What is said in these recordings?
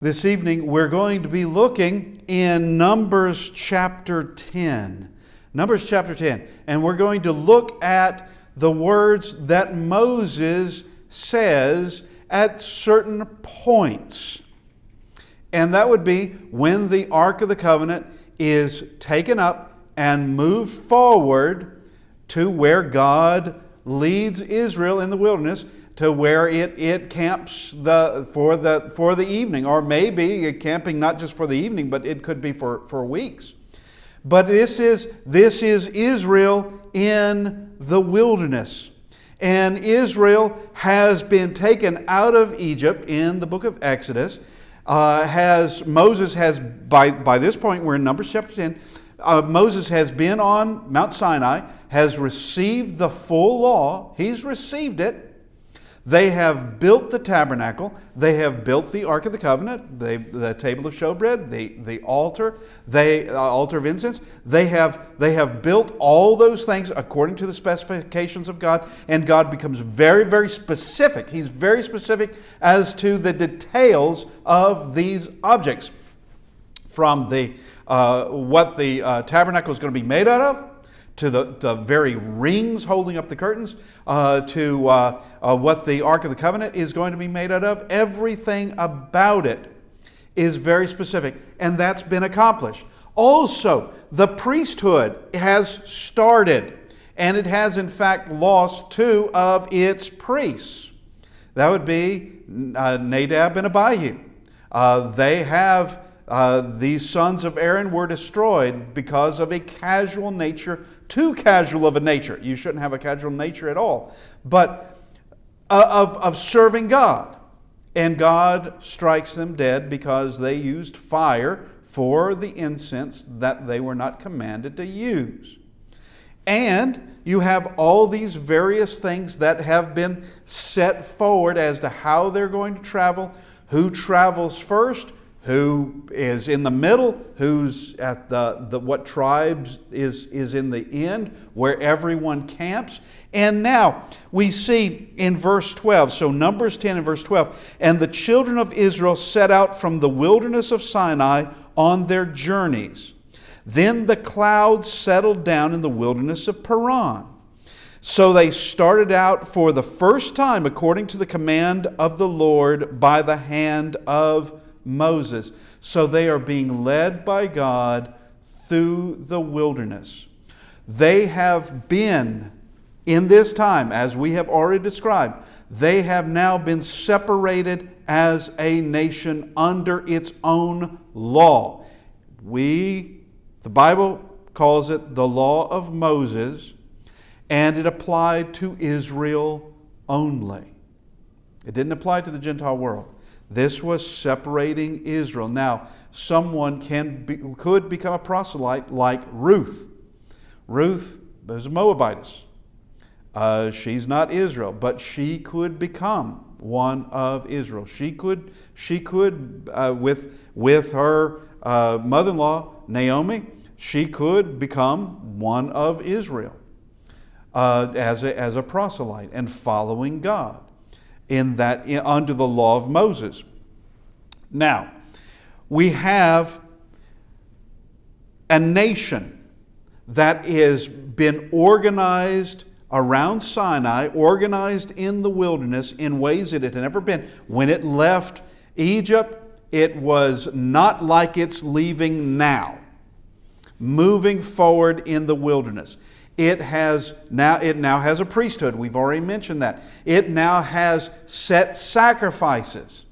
This evening we're going to be looking in Numbers chapter 10. Numbers chapter 10. And we're going to look at the words that Moses says at certain points. And that would be when the Ark of the Covenant is taken up and moved forward to where God leads Israel in the wilderness, to where it camps for the evening, or maybe camping not just for the evening, but it could be for weeks. But this is Israel in the wilderness. And Israel has been taken out of Egypt in the book of Exodus. Moses has, by this point, we're in Numbers chapter 10, Moses has been on Mount Sinai, has received the full law. He's received it. They have built the tabernacle. They have built the Ark of the Covenant, the table of showbread, the altar, altar of incense. They have built all those things according to the specifications of God, and God becomes very, very specific. He's very specific as to the details of these objects, from what the tabernacle is going to be made out of, to the very rings holding up the curtains, to what the Ark of the Covenant is going to be made out of. Everything about it is very specific, and that's been accomplished. Also, the priesthood has started, and it has in fact lost two of its priests. That would be Nadab and Abihu. These sons of Aaron were destroyed because of a casual nature, too casual of a nature. You shouldn't have a casual nature at all. But of serving God. And God strikes them dead because they used fire for the incense that they were not commanded to use. And you have all these various things that have been set forward as to how they're going to travel, who travels first, who is in the middle, who's at what tribes is in the end, where everyone camps. And now we see in verse 12, so Numbers 10 and verse 12, and the children of Israel set out from the wilderness of Sinai on their journeys. Then the clouds settled down in the wilderness of Paran. So they started out for the first time according to the command of the Lord by the hand of Moses. So they are being led by God through the wilderness. They have been, in this time, as we have already described, they have now been separated as a nation under its own law. The Bible calls it the law of Moses, and it applied to Israel only. It didn't apply to the Gentile world. This was separating Israel. Now, someone could become a proselyte like Ruth. Ruth was a Moabitess. She's not Israel, but she could become one of Israel. She could with her mother-in-law Naomi, she could become one of Israel as a proselyte and following God. Under the law of Moses. Now, we have a nation that has been organized around Sinai, organized in the wilderness in ways that it had never been. When it left Egypt, it was not like it's leaving now, moving forward in the wilderness. It now has a priesthood. We've already mentioned that. It now has set sacrifices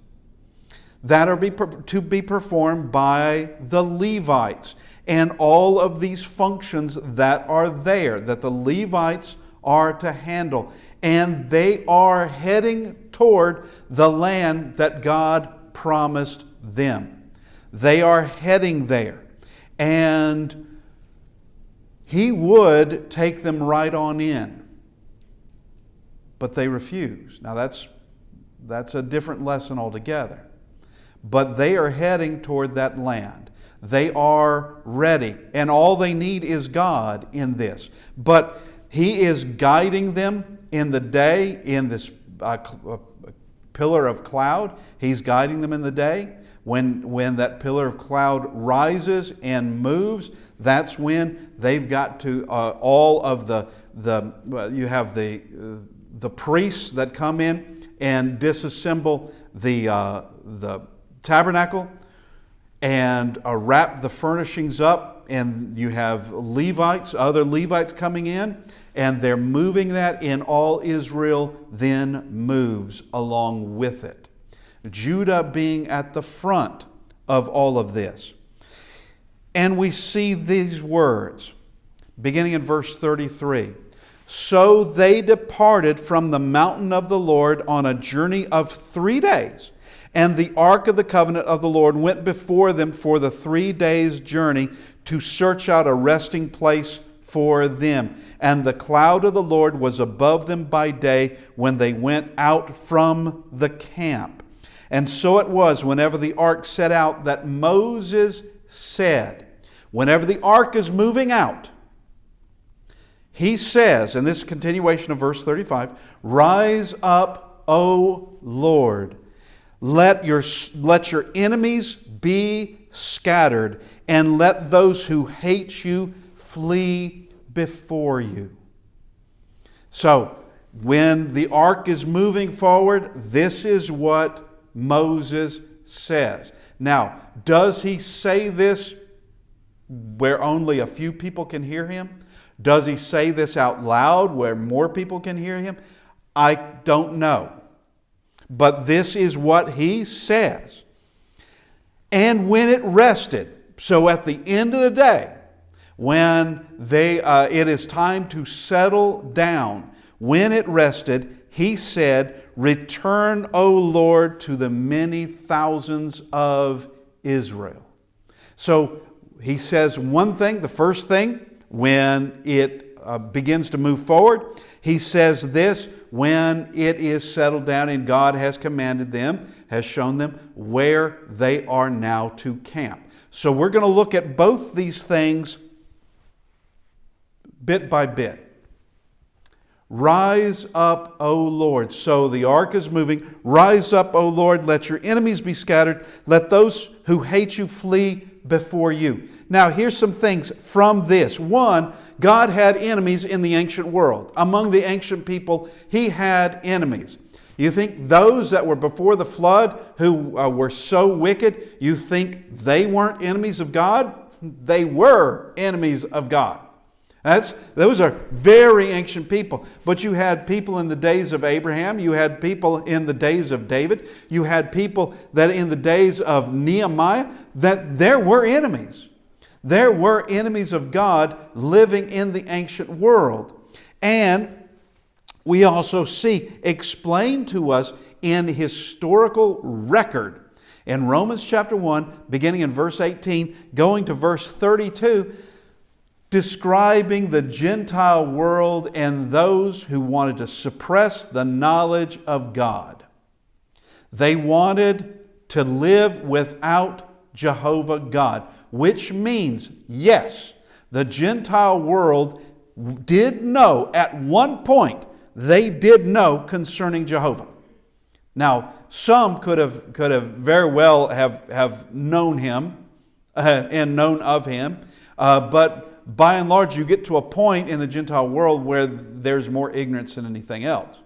that are to be performed by the Levites, and all of these functions that are there, that the Levites are to handle. And they are heading toward the land that God promised them. They are heading there. And He would take them right on in, but they refuse. Now that's a different lesson altogether. But they are heading toward that land. They are ready, and all they need is God in this. But He is guiding them in the day in this pillar of cloud. He's guiding them in the day. When that pillar of cloud rises and moves, that's when they've got to all of you have the priests that come in and disassemble the tabernacle and wrap the furnishings up, and you have other Levites coming in, and they're moving that, and all Israel then moves along with it. Judah being at the front of all of this. And we see these words, beginning in verse 33. So they departed from the mountain of the Lord on a journey of 3 days. And the ark of the covenant of the Lord went before them for the 3 days' journey to search out a resting place for them. And the cloud of the Lord was above them by day when they went out from the camp. And so it was, whenever the ark set out, that Moses said, whenever the ark is moving out, he says, and this is a continuation of verse 35, Rise up, O Lord, let your enemies be scattered, and let those who hate you flee before you. So, when the ark is moving forward, this is what Moses says. Now, does he say this where only a few people can hear him? Does he say this out loud where more people can hear him? I don't know. But this is what he says. And when it rested, so at the end of the day, when it is time to settle down, when it rested, he said, Return, O Lord, to the many thousands of Israel. So he says one thing, the first thing, when it begins to move forward. He says this when it is settled down and God has commanded them, has shown them where they are now to camp. So we're going to look at both these things bit by bit. Rise up, O Lord. So the ark is moving. Rise up, O Lord. Let your enemies be scattered. Let those who hate you flee before you. Now, here's some things from this. One, God had enemies in the ancient world. Among the ancient people, He had enemies. You think those that were before the flood who were so wicked, you think they weren't enemies of God? They were enemies of God. Those are very ancient people. But you had people in the days of Abraham. You had people in the days of David. You had people that in the days of Nehemiah, that there were enemies. There were enemies of God living in the ancient world. And we also see explained to us in historical record in Romans chapter 1, beginning in verse 18, going to verse 32, describing the Gentile world and those who wanted to suppress the knowledge of God. They wanted to live without Jehovah God, which means, yes, the Gentile world did know at one point, they did know concerning Jehovah. Now, some could have very well have known Him and known of Him, but by and large, you get to a point in the Gentile world where there's more ignorance than anything else.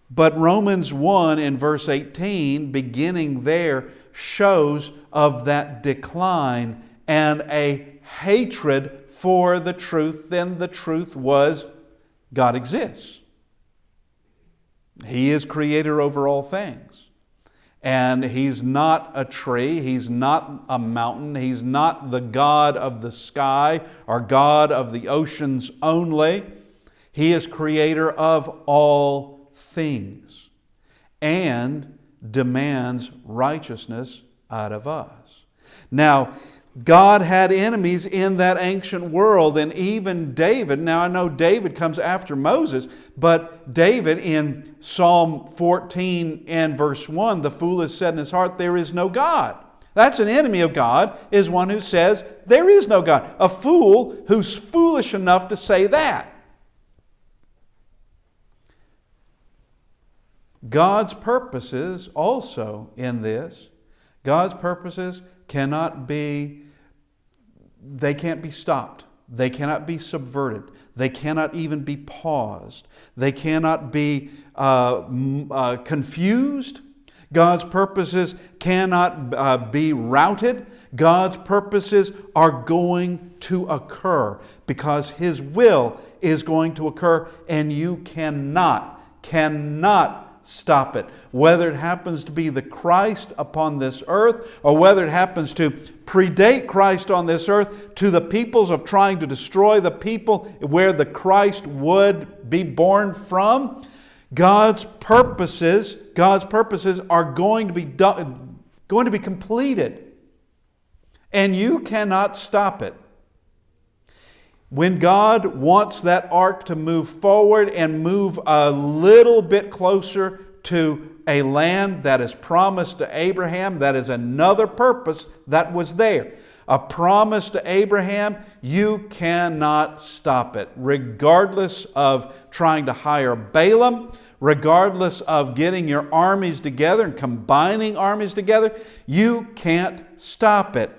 But Romans 1 in verse 18, beginning there, shows of that decline and a hatred for the truth. Then the truth was God exists. He is creator over all things. And He's not a tree. He's not a mountain. He's not the God of the sky or God of the oceans only. He is creator of all things and demands righteousness out of us. Now, God had enemies in that ancient world, and even David. Now, I know David comes after Moses, but David in Psalm 14 and verse 1, the fool has said in his heart, there is no God. That's an enemy of God, is one who says, there is no God. A fool who's foolish enough to say that. God's purposes also in this God's purposes cannot be stopped. They cannot be subverted. They cannot even be paused. They cannot be confused. God's purposes cannot be routed. God's purposes are going to occur because His will is going to occur, and you cannot stop it. Whether it happens to be the Christ upon this earth, or whether it happens to predate Christ on this earth to the peoples of trying to destroy the people where the Christ would be born from, God's purposes are going to be completed. And you cannot stop it. When God wants that ark to move forward and move a little bit closer to a land that is promised to Abraham, that is another purpose that was there. A promise to Abraham, you cannot stop it. Regardless of trying to hire Balaam, regardless of getting your armies together and combining armies together, you can't stop it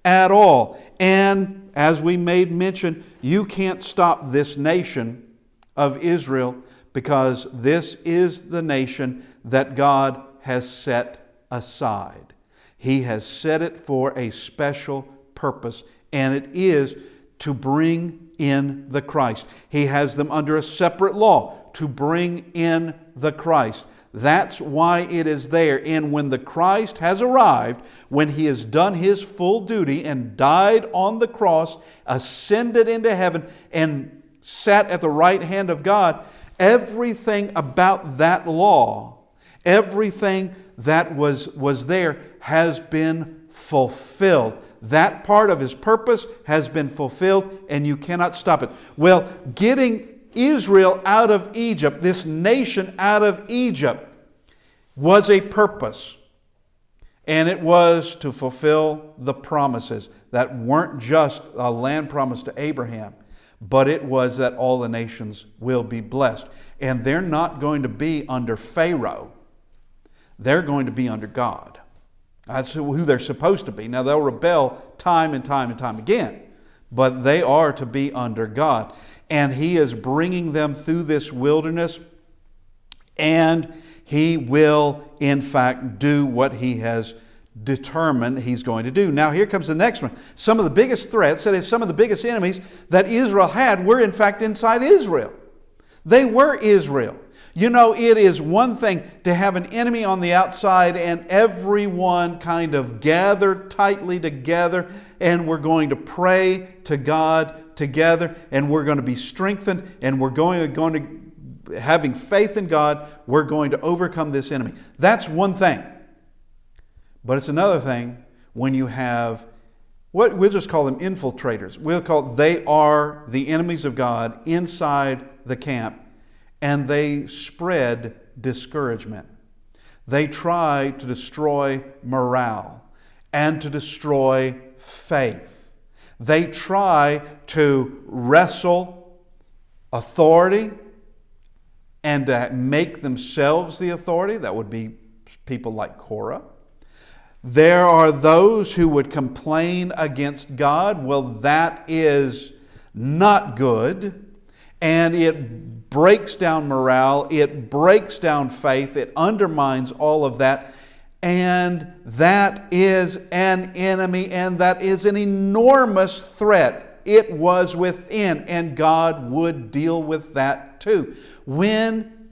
at all. And as we made mention, you can't stop this nation of Israel, because this is the nation that God has set aside. He has set it for a special purpose, and it is to bring in the Christ. He has them under a separate law to bring in the Christ. That's why it is there. And when the Christ has arrived, when He has done His full duty and died on the cross, ascended into heaven, and sat at the right hand of God, everything about that law, everything that was there has been fulfilled. That part of His purpose has been fulfilled, and you cannot stop it. Well, getting Israel out of Egypt, this nation out of Egypt, was a purpose. And it was to fulfill the promises that weren't just a land promise to Abraham, but it was that all the nations will be blessed. And they're not going to be under Pharaoh. They're going to be under God. That's who they're supposed to be. Now, they'll rebel time and time and time again, but they are to be under God. And He is bringing them through this wilderness, and He will, in fact, do what He has determined He's going to do. Now, here comes the next one. Some of the biggest threats, that is, some of the biggest enemies that Israel had were, in fact, inside Israel. They were Israel. You know, it is one thing to have an enemy on the outside and everyone kind of gathered tightly together, and we're going to pray to God together, and we're going to be strengthened, and we're going to having faith in God, we're going to overcome this enemy. That's one thing. But it's another thing when you have what we'll just call them infiltrators. They are the enemies of God inside the camp, and they spread discouragement. They try to destroy morale and to destroy faith. They try to wrestle authority and to make themselves the authority. That would be people like Korah. There are those who would complain against God. Well, that is not good. And it breaks down morale. It breaks down faith. It undermines all of that. And that is an enemy, and that is an enormous threat. It was within, and God would deal with that too. When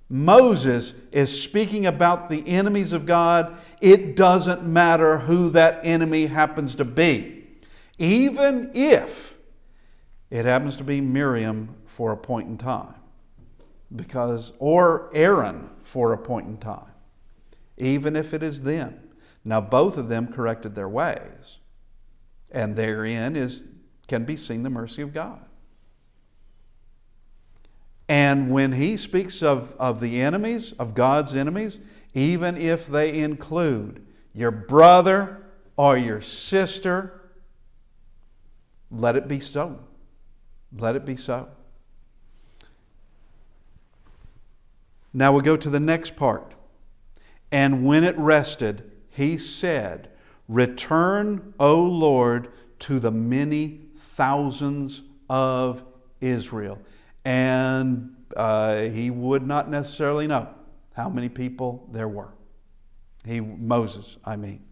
Moses is speaking about the enemies of God, it doesn't matter who that enemy happens to be. Even if it happens to be Miriam for a point in time, or Aaron for a point in time. Even if it is them. Now, both of them corrected their ways, and therein can be seen the mercy of God. And when He speaks of the enemies, of God's enemies, even if they include your brother or your sister, let it be so. Let it be so. Now we go to the next part. And when it rested, he said, "Return, O Lord, to the many thousands of Israel." And he would not necessarily know how many people there were. Moses, I mean.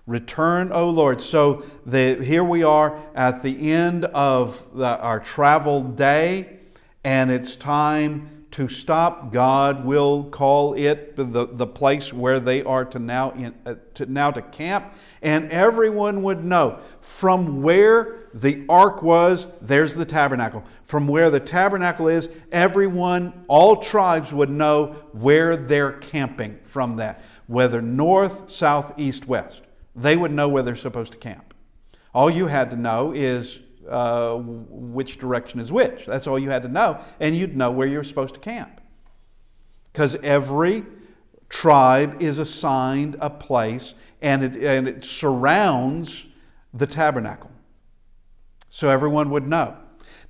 Return, O Lord. So here we are at the end of our travel day, and it's time to stop. God will call it the place where they are to now to camp, and everyone would know from where the ark was. There's the tabernacle. From where the tabernacle is, all tribes would know where they're camping from that, whether north, south, east, west. They would know where they're supposed to camp. All you had to know is which direction is which. That's all you had to know, and you'd know where you're supposed to camp. Because every tribe is assigned a place, and it surrounds the tabernacle. So everyone would know.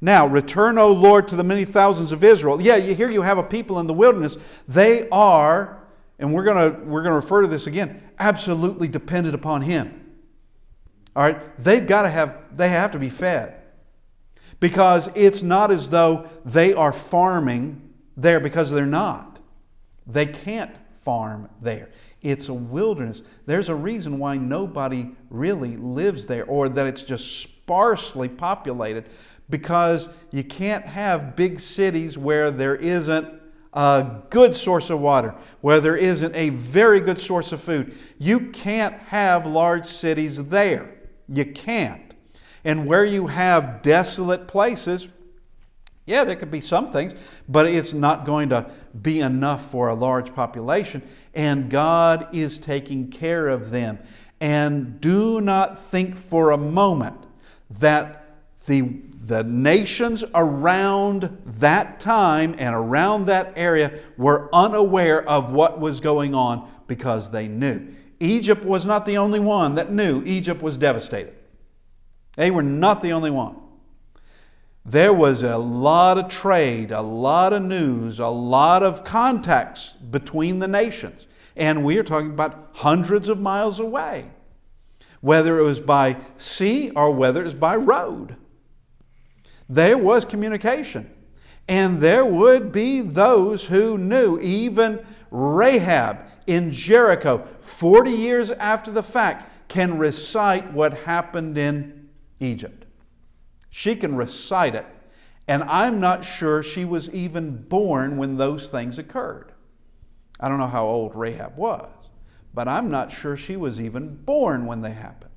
Now, return, O Lord, to the many thousands of Israel. Yeah, here you have a people in the wilderness. They are, and we're going to refer to this again, absolutely dependent upon Him. All right, they have to be fed, because it's not as though they are farming there, because they're not. They can't farm there. It's a wilderness. There's a reason why nobody really lives there, or that it's just sparsely populated, because you can't have big cities where there isn't a good source of water, where there isn't a very good source of food. You can't have large cities there. You can't. And where you have desolate places, yeah, there could be some things, but it's not going to be enough for a large population. And God is taking care of them. And do not think for a moment that the nations around that time and around that area were unaware of what was going on, because they knew. Egypt was not the only one that knew. Egypt was devastated. They were not the only one. There was a lot of trade, a lot of news, a lot of contacts between the nations. And we are talking about hundreds of miles away, whether it was by sea or whether it was by road. There was communication. And there would be those who knew. Even Rahab in Jericho, 40 years after the fact, can recite what happened in Egypt. She can recite it. And I'm not sure she was even born when those things occurred. I don't know how old Rahab was, but I'm not sure she was even born when they happened.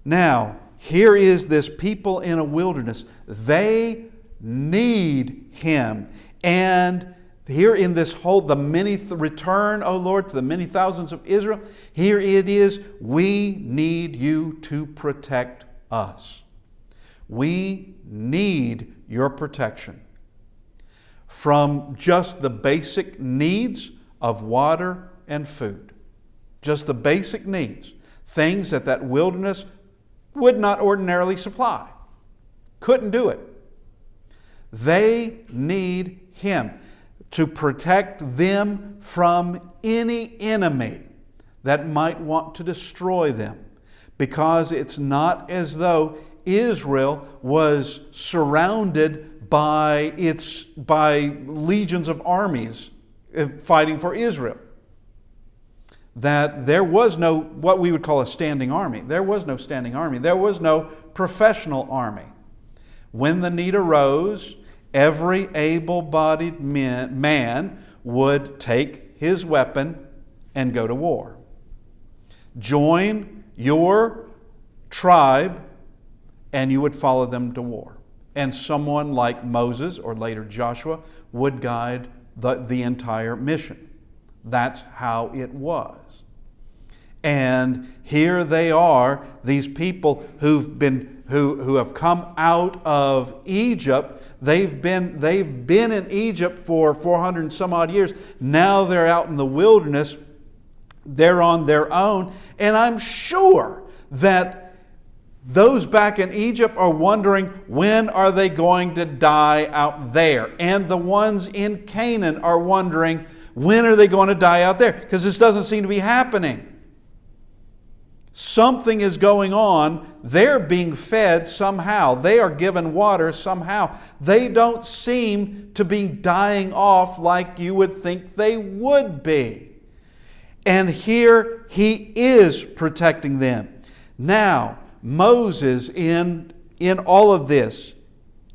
Now, here is this people in a wilderness. They need Him. And here in this whole, return, O Lord, to the many thousands of Israel, here it is, we need you to protect us. We need your protection from just the basic needs of water and food. Just the basic needs. Things that wilderness would not ordinarily supply. Couldn't do it. They need Him to protect them from any enemy that might want to destroy them. Because it's not as though Israel was surrounded by legions of armies fighting for Israel. That there was no, what we would call a standing army. There was no standing army. There was no professional army. When the need arose, every able-bodied man would take his weapon and go to war. Join your tribe and you would follow them to war. And someone like Moses or later Joshua would guide the entire mission. That's how it was. And here they are, these people who have come out of Egypt. They've been in Egypt for 400 and some odd years. Now they're out in the wilderness. They're on their own. And I'm sure that those back in Egypt are wondering, when are they going to die out there? And the ones in Canaan are wondering, when are they going to die out there? Because this doesn't seem to be happening. Something is going on. They're being fed somehow. They are given water somehow. They don't seem to be dying off like you would think they would be. And here he is protecting them. Now, Moses in all of this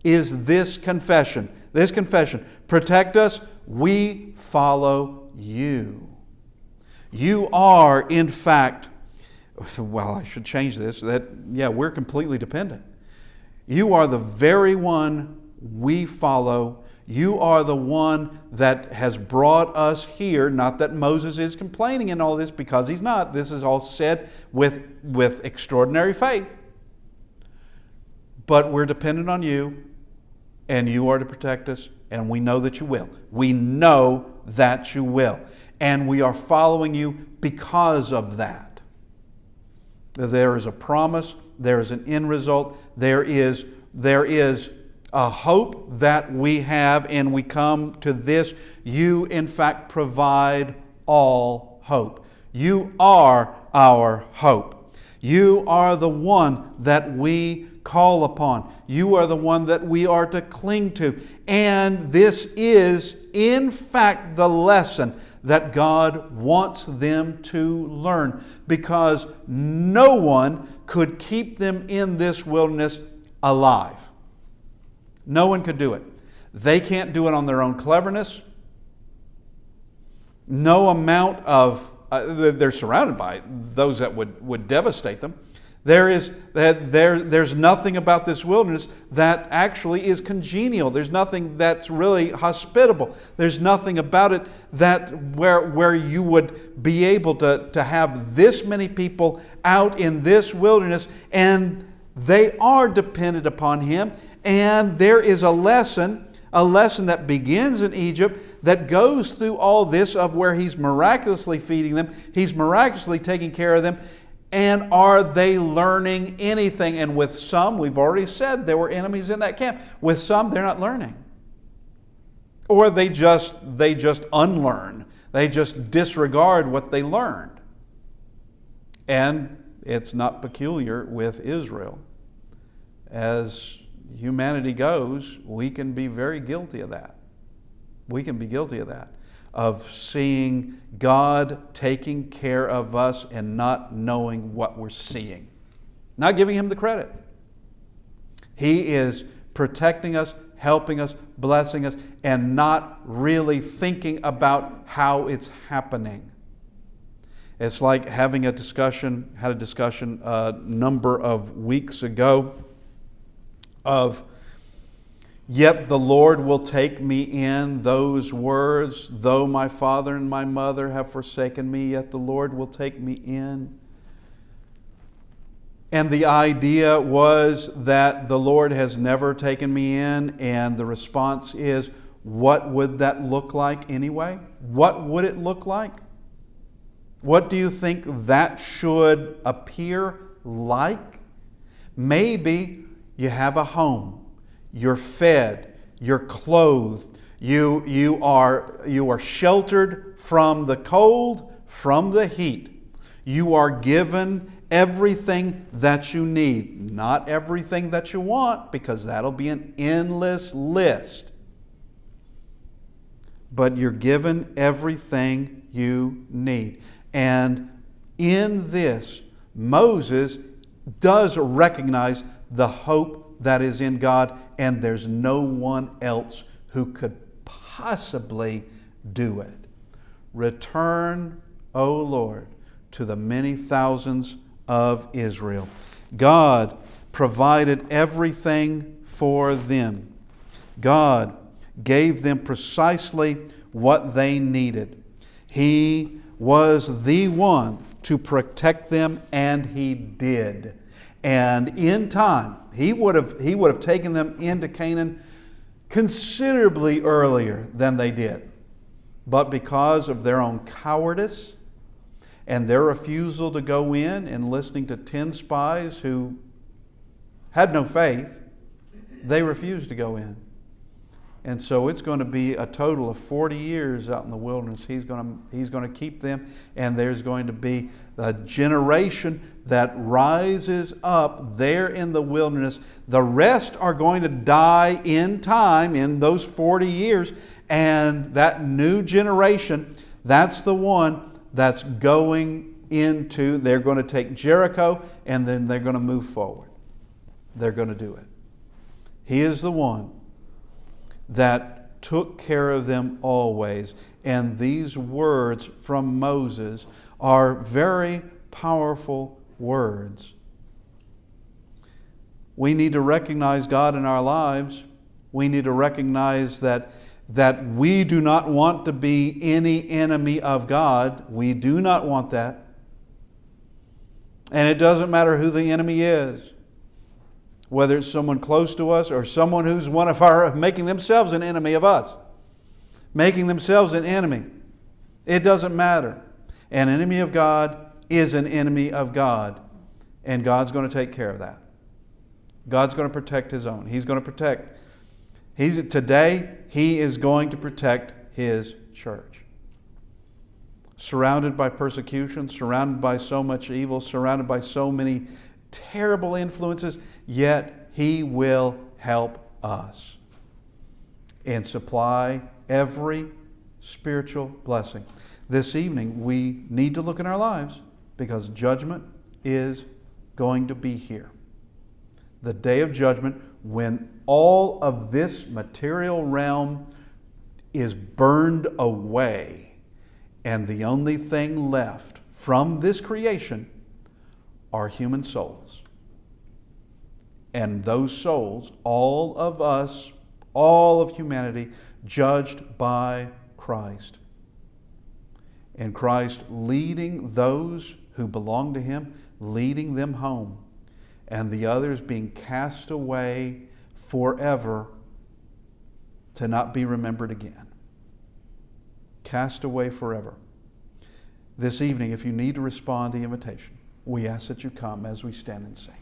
is this confession. This confession, protect us, we follow you. You are, in fact, well, I should change this, we're completely dependent. You are the very one we follow. You are the one that has brought us here. Not that Moses is complaining in all this, because he's not. This is all said with extraordinary faith. But we're dependent on you, and you are to protect us, and we know that you will. We know that you will. And we are following you because of that. There is a promise, there is an end result, there is a hope that we have, and we come to this. You, in fact, provide all hope. You are our hope. You are the one that we call upon. You are the one that we are to cling to. And this is, in fact, the lesson that God wants them to learn, because no one could keep them in this wilderness alive. No one could do it. They can't do it on their own cleverness. No amount of, they're surrounded by those that would devastate them. There's nothing about this wilderness that actually is congenial. There's nothing that's really hospitable. There's nothing about it that where you would be able to have this many people out in this wilderness, and they are dependent upon Him. And there is a lesson that begins in Egypt, that goes through all this of where He's miraculously feeding them, He's miraculously taking care of them. And are they learning anything? And with some, we've already said there were enemies in that camp. With some, they're not learning. Or they just unlearn. They just disregard what they learned. And it's not peculiar with Israel. As humanity goes, we can be very guilty of that. We can be guilty of that. Of seeing God taking care of us and not knowing what we're seeing. Not giving Him the credit. He is protecting us, helping us, blessing us, and not really thinking about how it's happening. It's like had a discussion a number of weeks ago of, yet the Lord will take me in, those words, though my father and my mother have forsaken me, yet the Lord will take me in. And the idea was that the Lord has never taken me in, and the response is, what would that look like anyway? What would it look like? What do you think that should appear like? Maybe you have a home. You're fed, you're clothed, you are sheltered from the cold, from the heat. You are given everything that you need. Not everything that you want, because that'll be an endless list. But you're given everything you need. And in this, Moses does recognize the hope that is in God, and there's no one else who could possibly do it. Return, O Lord, to the many thousands of Israel. God provided everything for them. God gave them precisely what they needed. He was the one to protect them, and He did. And in time, He would have taken them into Canaan considerably earlier than they did. But because of their own cowardice and their refusal to go in, and listening to 10 spies who had no faith, they refused to go in. And so it's going to be a total of 40 years out in the wilderness. He's going to keep them, and there's going to be a generation that rises up there in the wilderness. The rest are going to die in time in those 40 years, and that new generation, that's the one that's going into, they're going to take Jericho, and then they're going to move forward. They're going to do it. He is the one that took care of them always. And these words from Moses are very powerful words. We need to recognize God in our lives. We need to recognize that we do not want to be any enemy of God. We do not want that. And it doesn't matter who the enemy is. Whether it's someone close to us or someone who's one of our, making themselves an enemy of us. Making themselves an enemy. It doesn't matter. An enemy of God is an enemy of God. And God's going to take care of that. God's going to protect His own. He's going to protect. Today, He is going to protect His church. Surrounded by persecution, surrounded by so much evil, surrounded by so many terrible influences, yet He will help us and supply every spiritual blessing. This evening, we need to look in our lives because judgment is going to be here. The day of judgment, when all of this material realm is burned away, and the only thing left from this creation are human souls. And those souls, all of us, all of humanity, judged by Christ. And Christ leading those who belong to Him, leading them home. And the others being cast away forever to not be remembered again. Cast away forever. This evening, if you need to respond to the invitation, we ask that you come as we stand and sing.